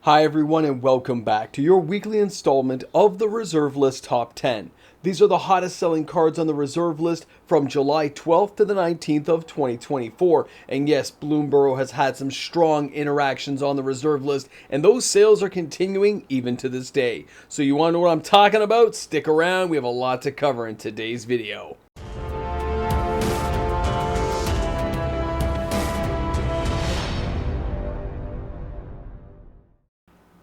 Hi everyone and welcome back to your weekly installment of the Reserve List Top 10. These are the hottest selling cards on the Reserve List from July 12th to the 19th of 2024. And yes, Bloomberg has had some strong interactions on the Reserve List and those sales are continuing even to this day. So you want to know what I'm talking about? Stick around, we have a lot to cover in today's video.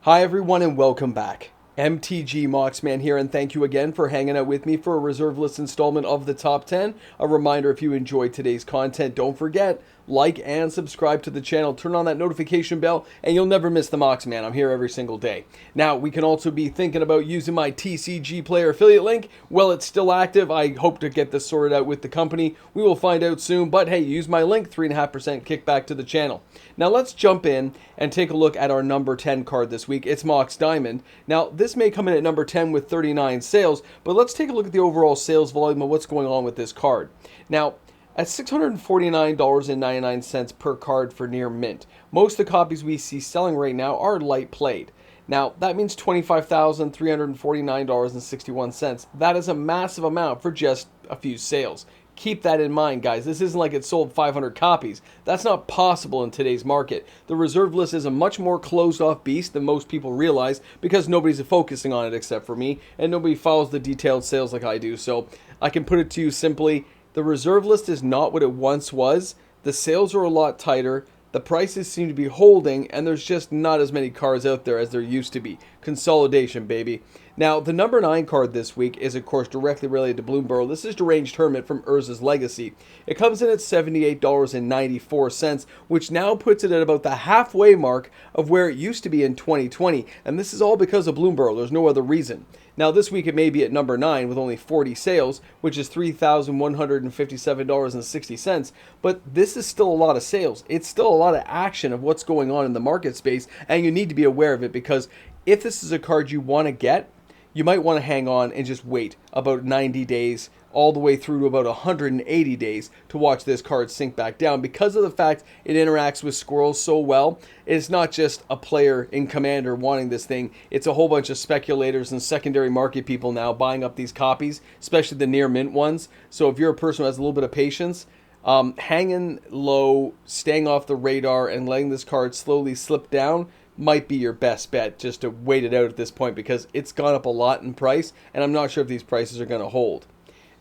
Hi everyone and welcome back. MTG Moxman here, and thank you again for hanging out with me for a Reserve List installment of the Top 10. A reminder, if you enjoyed today's content, don't forget, like and subscribe to the channel, turn on that notification bell, and you'll never miss the Moxman. I'm here every single day. Now, we can also be thinking about using my TCG Player affiliate link. Well, it's still active. I hope to get this sorted out with the company. We will find out soon, but hey, use my link, 3.5% kickback to the channel. Now, let's jump in and take a look at our number 10 card this week. It's Mox Diamond. Now, this may come in at number 10 with 39 sales, but let's take a look at the overall sales volume of what's going on with this card. Now, at $649.99 per card for near mint, most of the copies we see selling right now are light played. Now, that means $25,349.61. That is a massive amount for just a few sales. Keep that in mind, guys. This isn't like it sold 500 copies. That's not possible in today's market. The Reserve List is a much more closed-off beast than most people realize because nobody's focusing on it except for me, and nobody follows the detailed sales like I do. So I can put it to you simply, the Reserve List is not what it once was. The sales are a lot tighter. The prices seem to be holding, and there's just not as many cards out there as there used to be. Consolidation, baby. Now, the number 9 card this week is, of course, directly related to Bloomberg. This is Deranged Hermit from Urza's Legacy. It comes in at $78.94, which now puts it at about the halfway mark of where it used to be in 2020. And this is all because of Bloomberg. There's no other reason. Now, this week it may be at number 9 with only 40 sales, which is $3,157.60. But this is still a lot of sales. It's still a lot of action of what's going on in the market space, and you need to be aware of it because if this is a card you want to get, you might want to hang on and just wait about 90 days all the way through to about 180 days to watch this card sink back down because of the fact it interacts with squirrels so well. It's not just a player in Commander wanting this thing. It's a whole bunch of speculators and secondary market people now buying up these copies, especially the near mint ones. So if you're a person who has a little bit of patience, hanging low, staying off the radar, and letting this card slowly slip down might be your best bet, just to wait it out at this point because it's gone up a lot in price and I'm not sure if these prices are going to hold.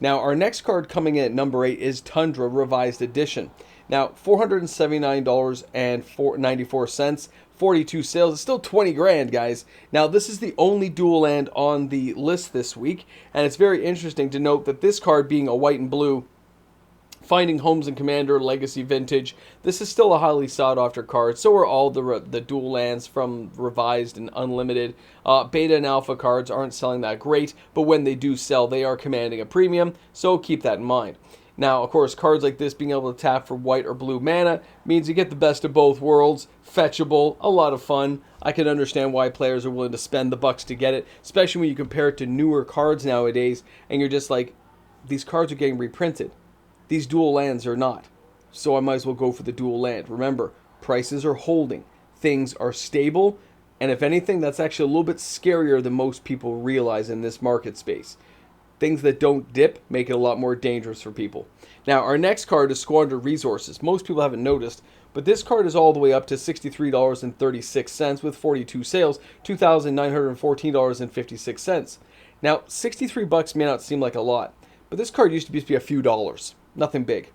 Now, our next card coming in at number 8 is Tundra Revised Edition. Now, $479.94, 42 sales. It's still 20 grand, guys. Now, this is the only dual land on the list this week, and it's very interesting to note that this card being a white and blue, Finding Homes in Commander Legacy Vintage, this is still a highly sought after card. So are all the dual lands from Revised and Unlimited. Beta and Alpha cards aren't selling that great, but when they do sell, they are commanding a premium, so keep that in mind. Now, of course, cards like this being able to tap for white or blue mana means you get the best of both worlds, fetchable, a lot of fun. I can understand why players are willing to spend the bucks to get it, especially when you compare it to newer cards nowadays, and you're just like, these cards are getting reprinted. These dual lands are not. So I might as well go for the dual land. Remember, prices are holding. Things are stable. And if anything, that's actually a little bit scarier than most people realize in this market space. Things that don't dip make it a lot more dangerous for people. Now, our next card is Squander Resources. Most people haven't noticed, but this card is all the way up to $63.36 with 42 sales, $2,914.56. Now, 63 bucks may not seem like a lot, but this card used to be a few dollars. Nothing big.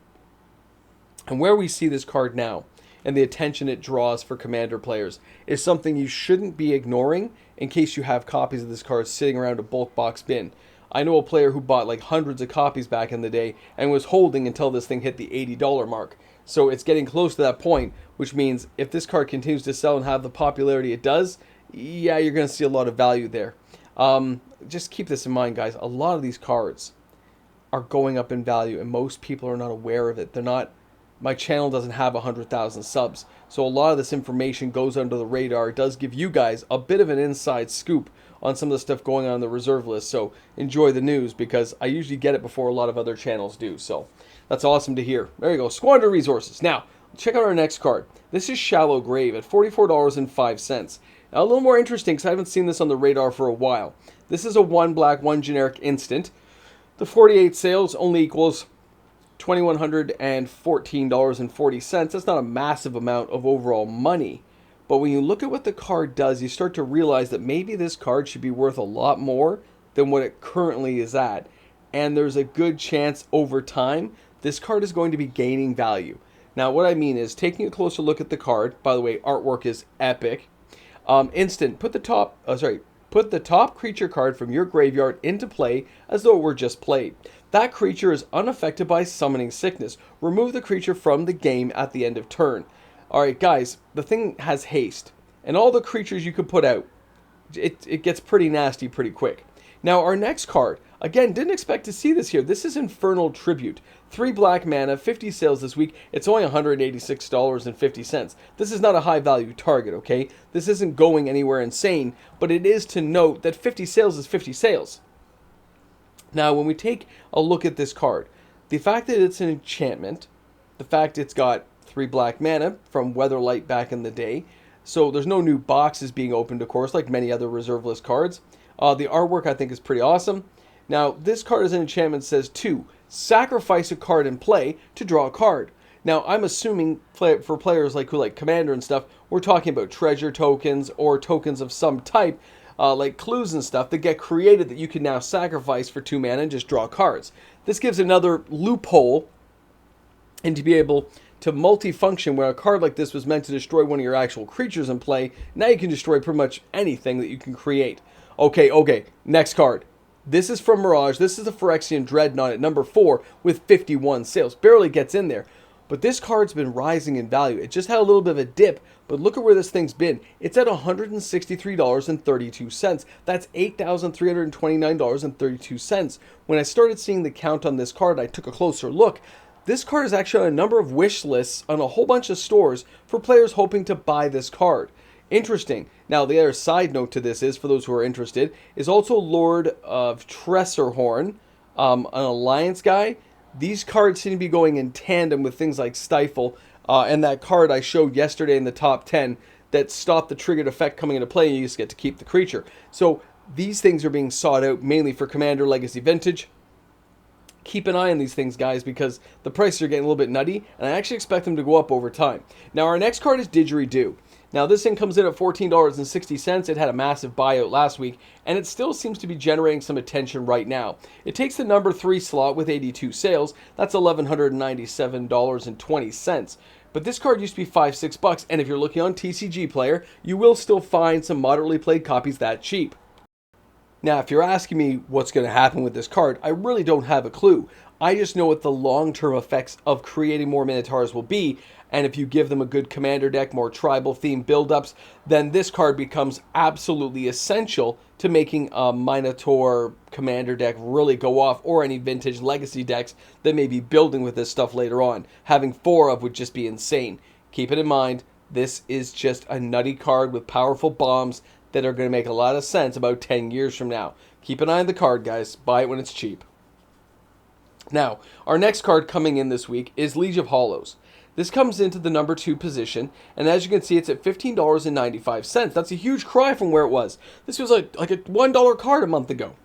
And where we see this card now and the attention it draws for Commander players is something you shouldn't be ignoring in case you have copies of this card sitting around a bulk box bin. I know a player who bought like hundreds of copies back in the day and was holding until this thing hit the $80 mark. So it's getting close to that point, which means if this card continues to sell and have the popularity it does, yeah, you're going to see a lot of value there. Just keep this in mind, guys. A lot of these cards are going up in value and most people are not aware of it. They're not, my channel doesn't have 100,000 subs, so a lot of this information goes under the radar. It does give you guys a bit of an inside scoop on some of the stuff going on the Reserve List, so enjoy the news because I usually get it before a lot of other channels do. So that's awesome to hear. There you go, Squander Resources. Now check out our next card. This is Shallow Grave at $44.05. Now, a little more interesting because I haven't seen this on the radar for a while. This is a 1 black, 1 generic instant. The 48 sales only equals $2,114.40. That's not a massive amount of overall money. But when you look at what the card does, you start to realize that maybe this card should be worth a lot more than what it currently is at. And there's a good chance over time, this card is going to be gaining value. Now, what I mean is, taking a closer look at the card, by the way, artwork is epic. Instant, put the top creature card from your graveyard into play as though it were just played. That creature is unaffected by summoning sickness. Remove the creature from the game at the end of turn. Alright guys, the thing has haste. And all the creatures you could put out, it gets pretty nasty pretty quick. Now our next card, again, didn't expect to see this here. This is Infernal Tribute. 3 black mana, 50 sales this week. It's only $186.50. This is not a high value target, okay? This isn't going anywhere insane, but it is to note that 50 sales is 50 sales. Now, when we take a look at this card, the fact that it's an enchantment, the fact it's got 3 black mana from Weatherlight back in the day, so there's no new boxes being opened, of course, like many other reserve list cards. The artwork, I think, is pretty awesome. Now, this card as an enchantment says 2. Sacrifice a card in play to draw a card. Now, I'm assuming for players who like Commander and stuff, we're talking about treasure tokens or tokens of some type, like clues and stuff that get created that you can now sacrifice for 2 mana and just draw cards. This gives another loophole and to be able to multi-function where a card like this was meant to destroy one of your actual creatures in play. Now you can destroy pretty much anything that you can create. Okay, next card. This is from Mirage. This is the Phyrexian Dreadnought at number 4 with 51 sales. Barely gets in there. But this card's been rising in value. It just had a little bit of a dip, but look at where this thing's been. It's at $163.32. That's $8,329.32. When I started seeing the count on this card, I took a closer look. This card is actually on a number of wish lists on a whole bunch of stores for players hoping to buy this card. Interesting. Now, the other side note to this is, for those who are interested, is also Lord of Tressorhorn, an Alliance guy. These cards seem to be going in tandem with things like Stifle, and that card I showed yesterday in the top 10 that stopped the triggered effect coming into play, and you just get to keep the creature. So these things are being sought out mainly for Commander Legacy Vintage. Keep an eye on these things, guys, because the prices are getting a little bit nutty, and I actually expect them to go up over time. Now, our next card is Didgeridoo. Now, this thing comes in at $14.60. It had a massive buyout last week, and it still seems to be generating some attention right now. It takes the number 3 slot with 82 sales. That's $1,197.20. But this card used to be $5-6, and if you're looking on TCG Player, you will still find some moderately played copies that cheap. Now, if you're asking me what's going to happen with this card, I really don't have a clue. I just know what the long-term effects of creating more Minotaurs will be, and if you give them a good commander deck, more tribal-themed build-ups, then this card becomes absolutely essential to making a Minotaur commander deck really go off, or any vintage legacy decks that may be building with this stuff later on. Having 4 of would just be insane. Keep it in mind, this is just a nutty card with powerful bombs that are going to make a lot of sense about 10 years from now. Keep an eye on the card, guys. Buy it when it's cheap. Now, our next card coming in this week is Liege of Hollows. This comes into the number 2 position, and as you can see, it's at $15.95. That's a huge cry from where it was. This was like a $1 card a month ago.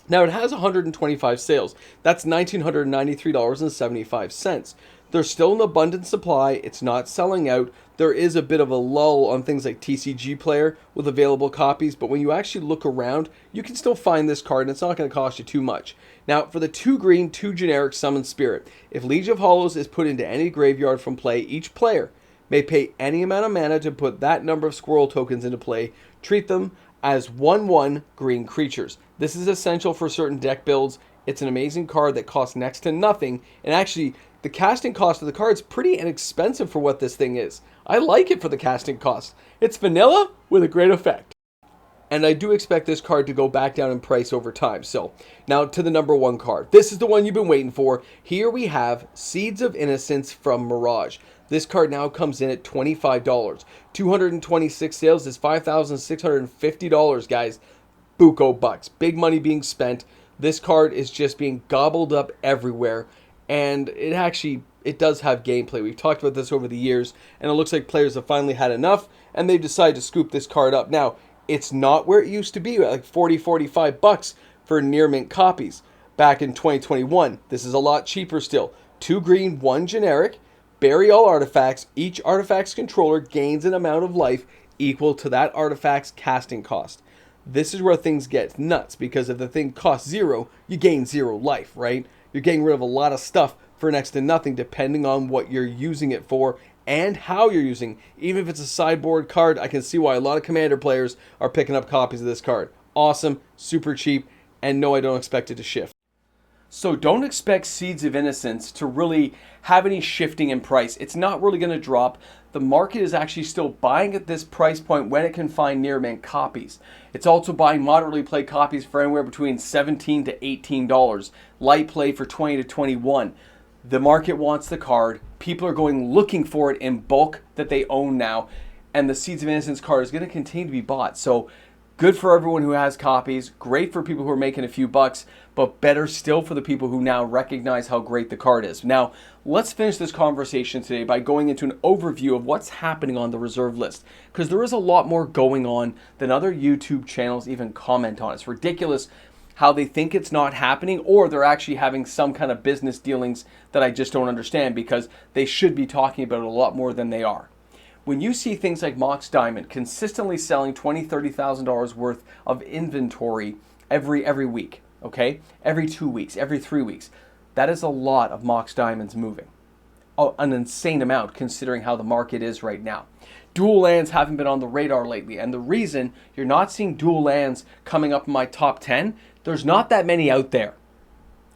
Now, it has 125 sales. That's $1,993.75. There's still an abundant supply. It's not selling out. There is a bit of a lull on things like TCG Player with available copies, but when you actually look around, you can still find this card, and it's not going to cost you too much. Now, for the 2 green, 2 generic Summon Spirit, if Liege of Hollows is put into any graveyard from play, each player may pay any amount of mana to put that number of squirrel tokens into play. Treat them as 1/1 green creatures. This is essential for certain deck builds. It's an amazing card that costs next to nothing, and actually, the casting cost of the card is pretty inexpensive for what this thing is. I like it for the casting cost. It's vanilla with a great effect. And I do expect this card to go back down in price over time. So, now to the number 1 card. This is the one you've been waiting for. Here we have Seeds of Innocence from Mirage. This card now comes in at $25. 226 sales is $5,650, guys. Buco bucks. Big money being spent. This card is just being gobbled up everywhere. And it actually it does have gameplay. We've talked about this over the years, and it looks like players have finally had enough, and they've decided to scoop this card up. Now, it's not where it used to be, like 40, 45 bucks for near mint copies back in 2021. This is a lot cheaper still. 2 green, 1 generic. Bury all artifacts. Each artifact's controller gains an amount of life equal to that artifact's casting cost. This is where things get nuts, because if the thing costs 0, you gain 0 life, right? You're getting rid of a lot of stuff for next to nothing, depending on what you're using it for and how you're using. Even if it's a sideboard card, I can see why a lot of Commander players are picking up copies of this card. Awesome, super cheap, and no, I don't expect it to shift. So don't expect Seeds of Innocence to really have any shifting in price. It's not really going to drop. The market is actually still buying at this price point when it can find near mint copies. It's also buying moderately played copies for anywhere between $17 to $18. Light play for $20 to $21. The market wants the card. People are going looking for it in bulk that they own now. And the Seeds of Innocence card is going to continue to be bought. So good for everyone who has copies. Great for people who are making a few bucks. But better still for the people who now recognize how great the card is. Now, let's finish this conversation today by going into an overview of what's happening on the reserve list. Because there is a lot more going on than other YouTube channels even comment on. It's ridiculous how they think it's not happening, or they're actually having some kind of business dealings that I just don't understand, because they should be talking about it a lot more than they are. When you see things like Mox Diamond consistently selling $20,000, $30,000 worth of inventory every week, okay? Every 2 weeks, every 3 weeks, that is a lot of Mox Diamonds moving. An insane amount considering how the market is right now. Dual lands haven't been on the radar lately, and the reason you're not seeing dual lands coming up in my top 10, there's not that many out there.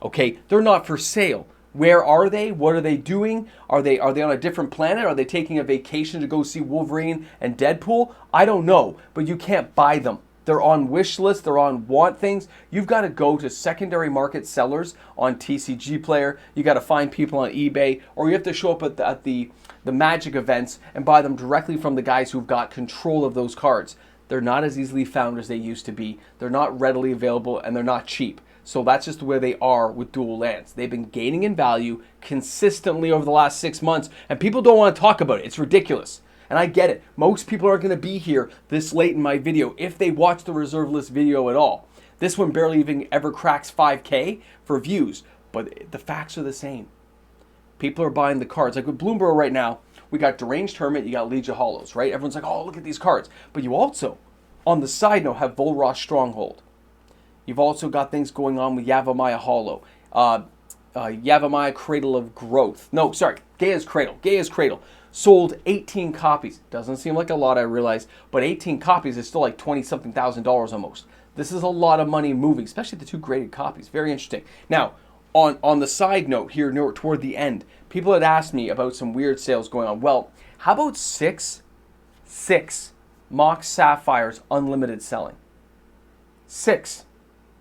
Okay, they're not for sale. Where are they? What are they doing? Are they on a different planet? Are they taking a vacation to go see Wolverine and Deadpool? I don't know, but you can't buy them. They're on wish lists, they're on want things. You've got to go to secondary market sellers on TCG Player. You got to find people on eBay, or you have to show up at the Magic events and buy them directly from the guys who've got control of those cards. They're not as easily found as they used to be. They're not readily available, and they're not cheap. So that's just where they are with dual lands. They've been gaining in value consistently over the last 6 months, and people don't want to talk about it. It's ridiculous. And I get it. Most people aren't going to be here this late in my video if they watch the reserve list video at all. This one barely even ever cracks 5K for views, but the facts are the same. People are buying the cards. Like with Bloomberg right now, we got Deranged Hermit, you got Legion Hollows, right? Everyone's like, oh, look at these cards. But you also, on the side note, have Volroth Stronghold. You've also got things going on with Yavimaya Hollow, Yavimaya Cradle of Growth. No, sorry, Gaia's Cradle. Gaia's Cradle. Sold 18 copies. Doesn't seem like a lot, I realize, but 18 copies is still like $20-something thousand almost. This is a lot of money moving, especially the 2 graded copies. Very interesting. Now, on the side note here toward the end, people had asked me about some weird sales going on. Well, how about six Mox Sapphires unlimited selling? Six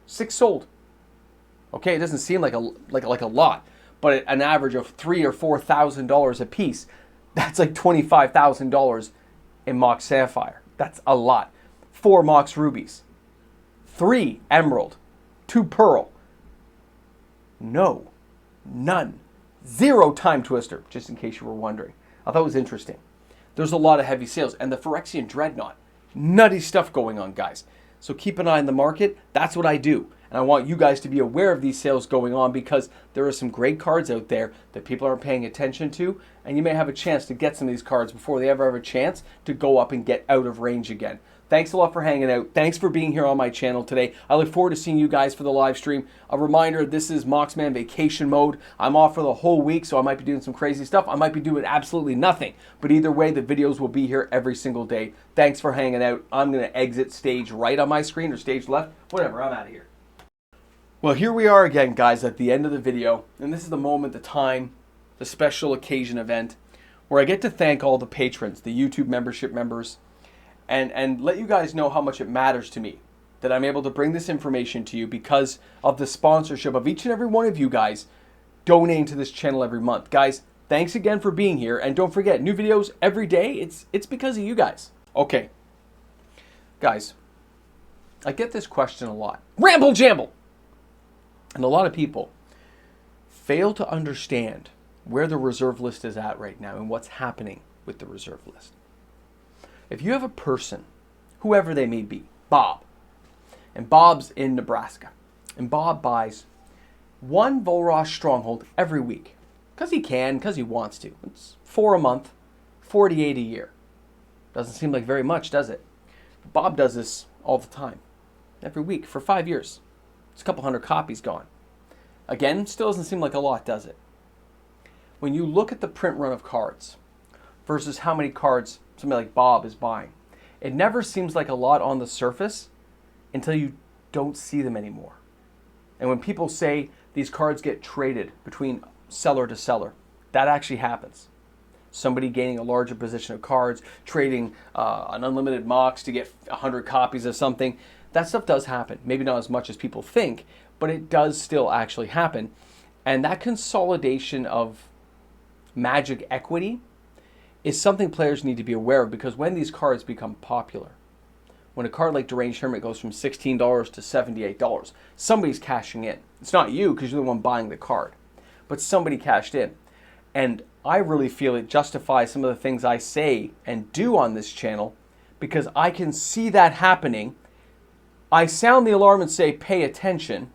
sold. Okay, it doesn't seem like a lot, but an average of $3,000 or $4,000 a piece. That's like $25,000 in Mox Sapphire. That's a lot. 4 Mox Rubies, 3 Emerald, 2 Pearl. No, none. 0 Time Twister, just in case you were wondering. I thought it was interesting. There's a lot of heavy sales. And the Phyrexian Dreadnought. Nutty stuff going on, guys. So keep an eye on the market. That's what I do. And I want you guys to be aware of these sales going on, because there are some great cards out there that people aren't paying attention to. And you may have a chance to get some of these cards before they ever have a chance to go up and get out of range again. Thanks a lot for hanging out. Thanks for being here on my channel today. I look forward to seeing you guys for the live stream. A reminder, this is Moxman vacation mode. I'm off for the whole week, so I might be doing some crazy stuff. I might be doing absolutely nothing. But either way, the videos will be here every single day. Thanks for hanging out. I'm going to exit stage right on my screen, or stage left. Whatever, I'm out of here. Well, here we are again, guys, at the end of the video. And this is the moment, the time, the special occasion event, where I get to thank all the patrons, the YouTube membership members, and let you guys know how much it matters to me that I'm able to bring this information to you because of the sponsorship of each and every one of you guys donating to this channel every month. Guys, thanks again for being here, and don't forget, new videos every day. It's because of you guys. Okay, guys, I get this question a lot. Ramble jamble! And a lot of people fail to understand where the reserve list is at right now and what's happening with the reserve list. If you have a person, whoever they may be, Bob, and Bob's in Nebraska, and Bob buys one Volross Stronghold every week, because he can, because he wants to. It's 4 a month, 48 a year. Doesn't seem like very much, does it? Bob does this all the time, every week, for 5 years. It's a couple hundred copies gone. Again, still doesn't seem like a lot, does it? When you look at the print run of cards versus how many cards somebody like Bob is buying, it never seems like a lot on the surface until you don't see them anymore. And when people say these cards get traded between seller to seller, that actually happens. Somebody gaining a larger position of cards, trading an unlimited mox to get 100 copies of something. That stuff does happen. Maybe not as much as people think, but it does still actually happen. And that consolidation of Magic equity is something players need to be aware of, because when these cards become popular, when a card like Deranged Hermit goes from $16 to $78, somebody's cashing in. It's not you, because you're the one buying the card, but somebody cashed in. And I really feel it justifies some of the things I say and do on this channel, because I can see that happening. I sound the alarm and say, pay attention,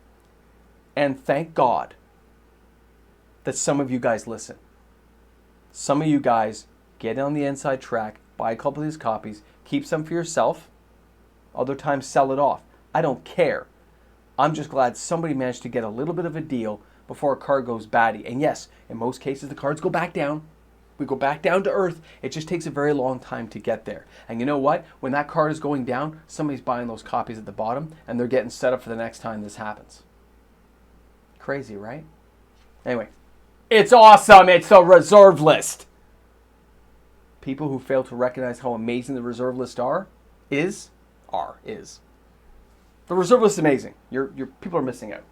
and thank God that some of you guys listen. Some of you guys get on the inside track, buy a couple of these copies, keep some for yourself, other times sell it off. I don't care. I'm just glad somebody managed to get a little bit of a deal before a card goes batty. And yes, in most cases the cards go back down. We go back down to earth. It just takes a very long time to get there. And you know what? When that card is going down, somebody's buying those copies at the bottom, and they're getting set up for the next time this happens. Crazy, right? Anyway, it's awesome. It's a reserve list. People who fail to recognize how amazing the reserve list is. The reserve list is amazing. Your people are missing out.